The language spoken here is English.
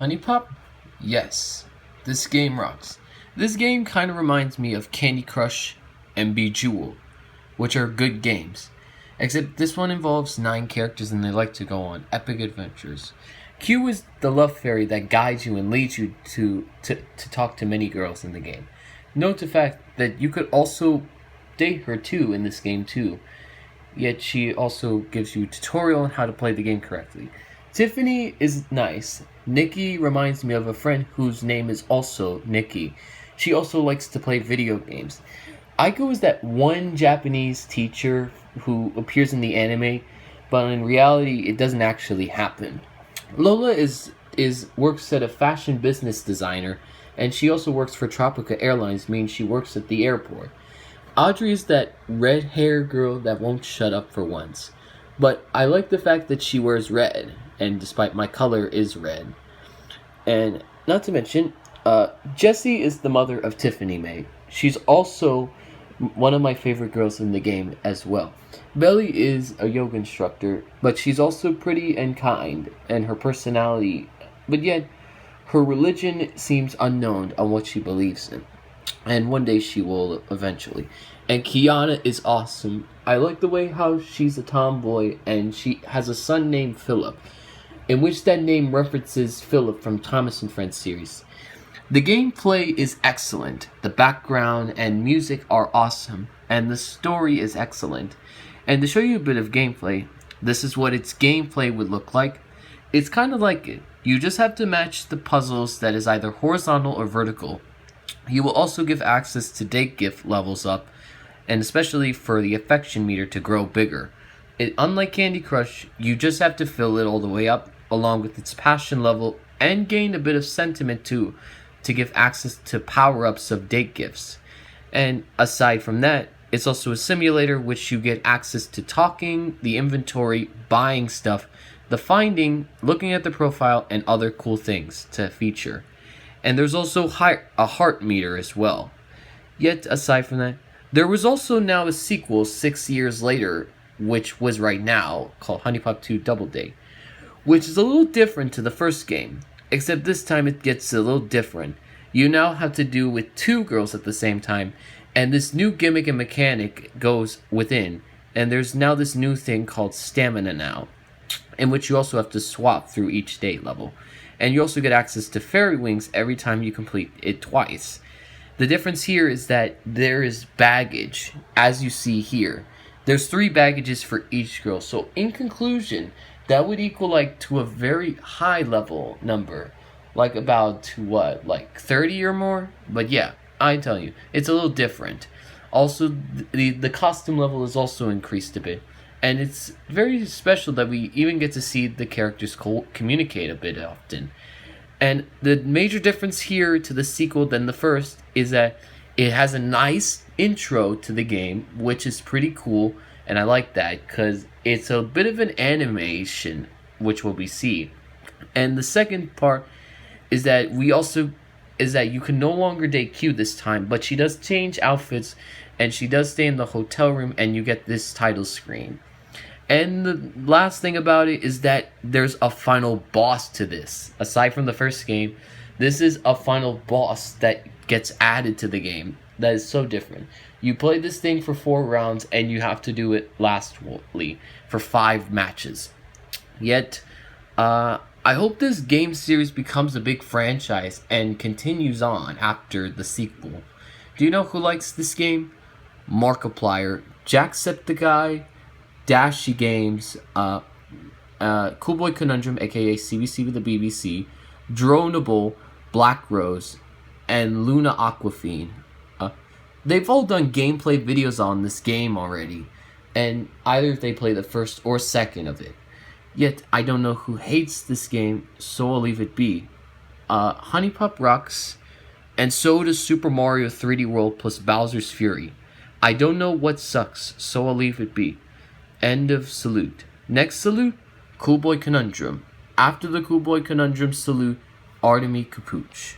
HuniePop? Yes. This game rocks. This game kind of reminds me of Candy Crush and Bejeweled, which are good games. Except this one involves 9 characters and they like to go on epic adventures. Q is the love fairy that guides you and leads you to talk to many girls in the game. Note the fact that you could also date her too in this game too. Yet she also gives you a tutorial on how to play the game correctly. Tiffany is nice. Nikki reminds me of a friend whose name is also Nikki. She also likes to play video games. Aiko is that one Japanese teacher who appears in the anime, but in reality it doesn't actually happen. Lola is works at a fashion business designer, and she also works for Tropica Airlines, meaning she works at the airport. Audrey is that red hair girl that won't shut up for once. But I like the fact that she wears red, and despite my color is red. And not to mention, Jessie is the mother of Tiffany May. She's also one of my favorite girls in the game as well. Belly is a yoga instructor, but she's also pretty and kind, and her personality, but yet her religion seems unknown on what she believes in. And one day she will eventually. And Kiana is awesome. I like the way how she's a tomboy and she has a son named Philip, in which that name references Philip from Thomas and Friends series. The gameplay is excellent. The background and music are awesome, and the story is excellent. And to show you a bit of gameplay, this is what its gameplay would look like. It's kind of like it. You just have to match the puzzles that is either horizontal or vertical. You will also give access to date gift levels up, and especially for the affection meter to grow bigger. Unlike Candy Crush, you just have to fill it all the way up, along with its passion level, and gain a bit of sentiment too, to give access to power-ups of date gifts. And aside from that, it's also a simulator which you get access to talking, the inventory, buying stuff, the finding, looking at the profile, and other cool things to feature. And there's also a heart meter as well. Yet, aside from that, there was also now a sequel 6 years later, which was right now, called HuniePop 2 Double Date, which is a little different to the first game, except this time it gets a little different. You now have to do with 2 girls at the same time, and this new gimmick and mechanic goes within, and there's now this new thing called stamina now, in which you also have to swap through each date level. And you also get access to fairy wings every time you complete it twice. The difference here is that there is baggage, as you see here. There's 3 baggages for each girl. So in conclusion, that would equal to a very high level number. Like about to what? Like 30 or more? But yeah, I tell you, it's a little different. Also, the costume level is also increased a bit. And it's very special that we even get to see the characters communicate a bit often. And the major difference here to the sequel than the first is that it has a nice intro to the game, which is pretty cool. And I like that because it's a bit of an animation, which will be seen. And the second part is that you can no longer date Q this time, but she does change outfits and she does stay in the hotel room and you get this title screen. And the last thing about it is that there's a final boss to this. Aside from the first game, this is a final boss that gets added to the game. That is so different. You play this thing for 4 rounds and you have to do it lastly for 5 matches. Yet, I hope this game series becomes a big franchise and continues on after the sequel. Do you know who likes this game? Markiplier, Jacksepticeye, Dashy Games, Cool Boy Conundrum, aka CBC with the BBC, Dronable, Black Rose, and Luna Aquafine. They've all done gameplay videos on this game already, and either they play the first or second of it. Yet, I don't know who hates this game, so I'll leave it be. HuniePop rocks, and so does Super Mario 3D World plus Bowser's Fury. I don't know what sucks, so I'll leave it be. End of salute. Next salute, Cool Boy Conundrum. After the Cool Boy Conundrum salute, Artemy Capuch.